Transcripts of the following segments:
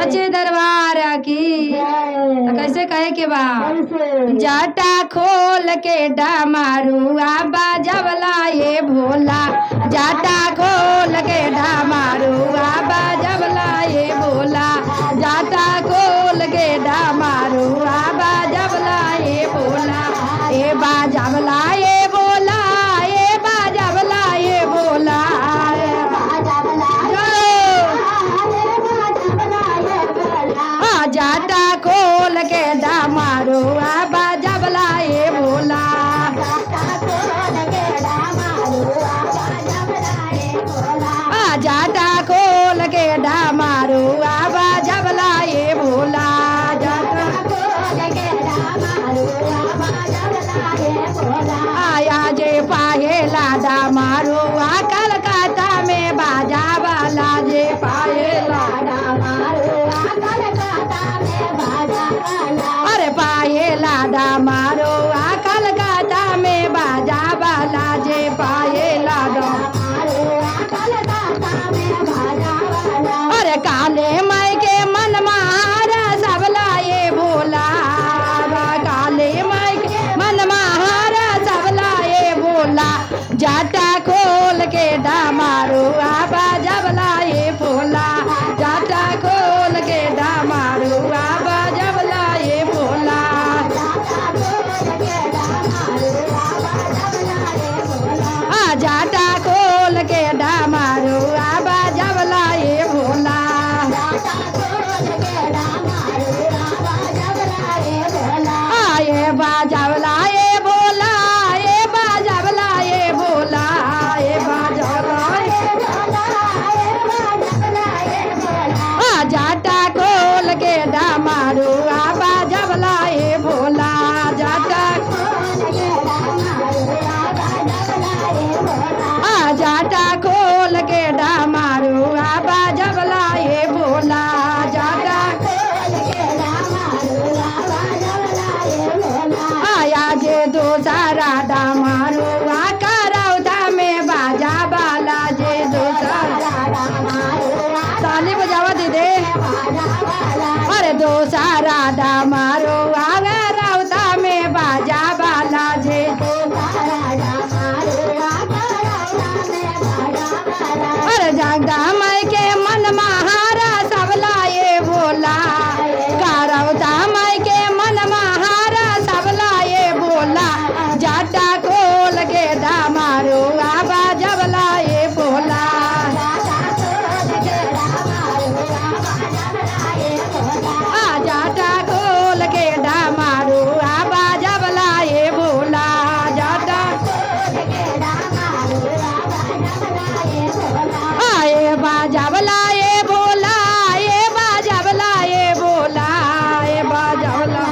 साचे दरबार की। तो कैसे कहे के बा जाटा खोल के डमरुआ बजवला ये भोला, जाटा खोल के डमरुआ बजवला ये भोला, जाटा खोल के डमरुआ बजवला ये भोला, ये बाजवला ये भोला, ये बाजवला ये भोला, जाटा खोल के डमरुआ बजवला ये भोला, जाटा खोल के डमरुआ बजवला ये भोला, जाटा खोल के डमरुआ बजवला ये भोला। आया जे पायेला डमरुआ कलकत्ता में बाजावला, जे पायेला डमरुआ कलकत्ता में बाजावला, अरे पायेला डमरुआ कलकत्ता में बाजावला, जे पायेला डमरुआ कलकत्ता में बाजावला, अरे काले माई के मन मारा सबला ये भोला, काले माई के मन मारा सबला ये भोला, जाटा खोल के डमरुआ बजवला ये भोला, जाटा खोल के डमरुआ बजवला ये भोला, जाटा खोल के डमरुआ बजवला ये भोला, ये बाजवला ये भोला, ये बाजवला ये भोला, ये बाजवला ये भोला, जाटा खोल के डमरुआ बजवला ये भोला, जाटा जाटा खोल के डमरुआ बजवला ये भोला, जाटा आया जे दोसरा डमरुआ करौदा में बाजावला, जे दोसरा ताली बजावा दीदी, अरे दोसरा डमरुआ करौदा में बाजावला, जे अरे जगदा माई के मन महारा सबला ये भोला, करौदा माई के मन महारा सबला ये भोला, जाटा खोल के डमरुआ बजवला ये भोला, जाटा खोल के डमरुआ बजवला ये भोला, जाटा ये बाजवला ये भोला, ये बाजवला ये भोला, ये बाजवला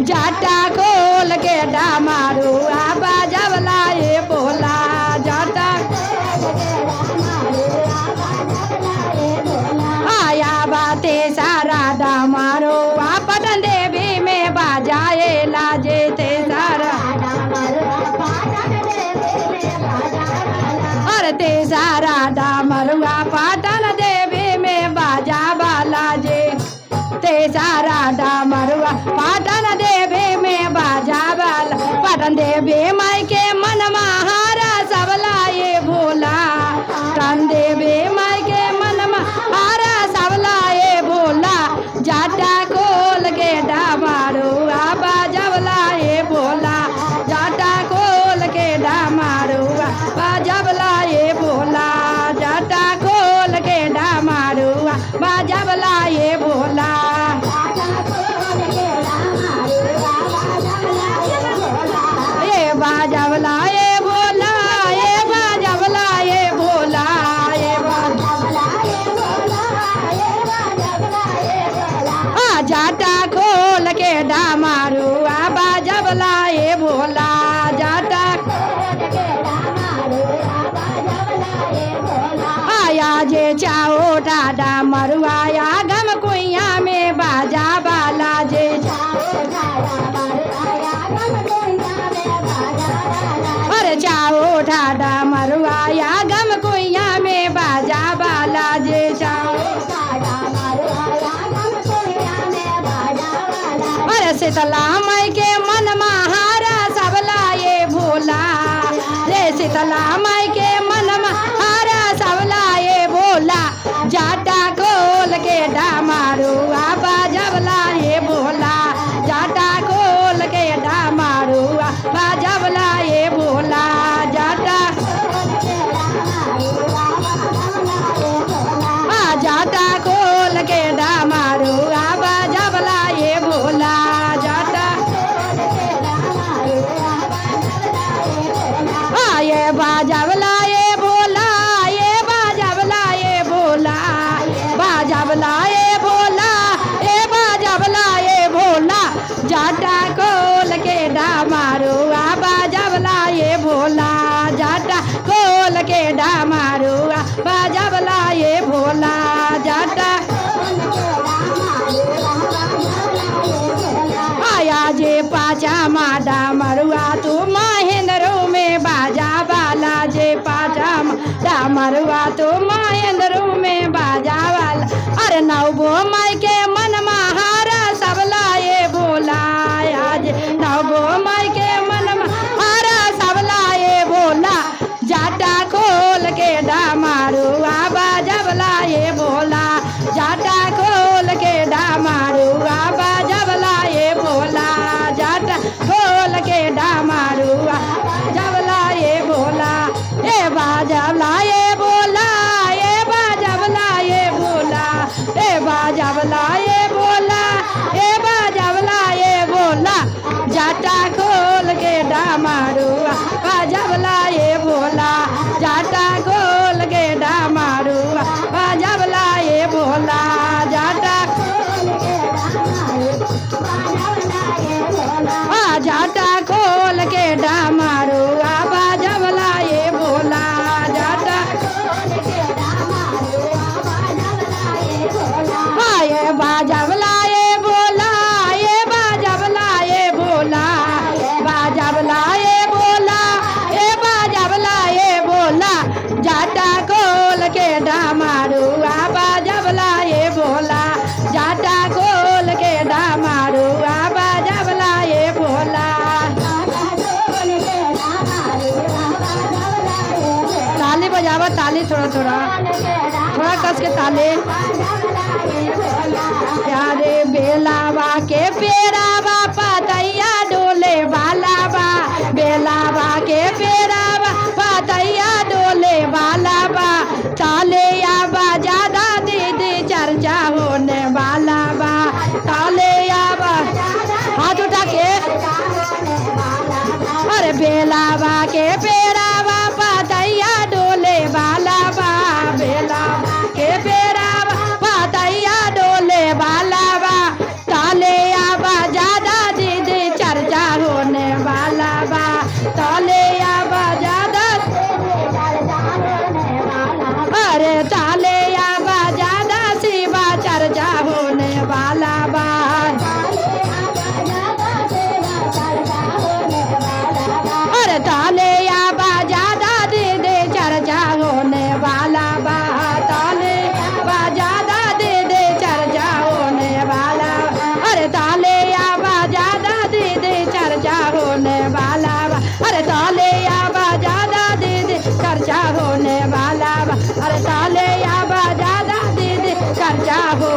जाटा खोल के डमरुआ बजवला ये भोला, जाटा आया बाते सारा डमरुआ पटन देवी में बाजाएला, जेते सारा अरे ते सारा डमरुआ पटन देवी में बाजावला, जे ते सारा डमरुआ पटन देवी में बाजावला, पटन देवी माई के मन महारा सबला ये भोला, पटन देवी माई के मन महारा सबला ये भोला, जाटा खोल के डमरुआ बजवला ये भोला, जाटा खोल के डमरुआ बजवला ये भोला, जाटा खोल के डमरुआ बजवला ये भोला, ये बाजवला ये भोला, ये बाजवला ये भोला, ये बाजवला ये भोला, जाटा खोल के डमरुआ बजवला ये भोला, जाटा आया जे चाओटा डमरुआ या गम कुइया में बाजावला, जे अरे चाओटा डमरुआ या गम कुइया में बाजावला, शीतला माई के मन महारा सबला ये भोला रे शीतला माई के मन महारा सबला ये भोला जाटा खोल के डामारू आबा जबला ये भोला जाटा खोल के डामारू आबा जबला ये भोला जाटा जाटा खोल के डामारू आबा जबला ये भोला जाटा ये बाजबला ये भोला ये बाजबला ये भोला बाजबला ये भोला ये बाजबला ये भोला जाटा खोल के डामारू आबा जबला ये भोला जाटा खोल के डामारू आबा जबला ये भोला जाटा आया जे पाचा माडा मरुआ तू महेंद्रो में बाजा वाला जे पाचा माडा मरुआ तू महेंद्रो में बाजा वाला अरे नवबो माई के मन महारा सबला ये भोला आज नवबो माई के मन महारा सबला ये भोला जाटा खोल के डामारू आबा जबला ये भोला जाटा खोल के डामारू आबा जबला ये भोला जाटा खोल के डामारू जबला ये भोला ए बाजबला ये भोला ए बाजबला ये भोला ए बाजबला ये भोला ए बाजबला ये भोला जाटा खोल के डामारू बाजबला ये भोला जाटा खोल के डामारू बाजबला ये भोला जाटा जाटा खोल के डामारू आबा जबला ये भोला जाटा ये बाजबला ये भोला ये बाजबला ये भोला बाजबला ये भोला ये बाजबला ये भोला जाटा खोल के डामारू आबा जबला ये भोला जाटा खोल के डामारू आबा जबला ये भोला ताली बजावा ताली थोड़ा थोड़ा थोड़ा कस के ताली प्यारे बेलावा के पेरावा पतैया डोले वाला बा बेलावा के पेरावा पतैया डोले वाला बा ताले या ज्यादा दीदी चर्चा होने वाला बा ताले या हाथ उठा के अरे बेलावा के पेरावा पतैया डोले वाला बा बेलावा के पेरावा पतैया डोले वाला बा ताले आबा ज्यादा दीदी चर्चा होने वाला बा ताले आबा ज्यादा अरे ताले आबा ज्यादा शिवा चर्चा होने वाला बा अरे ताले आबा ज्यादा दीदी चर्चा होने वाला बा ताले आबा ज्यादा दीदी चर्चा होने वाला अरे ताले आबा ज्यादा दीदी चर्चा होने वाला बा अरे ताले आबा ज्यादा दीदी चर्चा होने वाला बा अरे ताले आबा ज्यादा दीदी चर्चा हो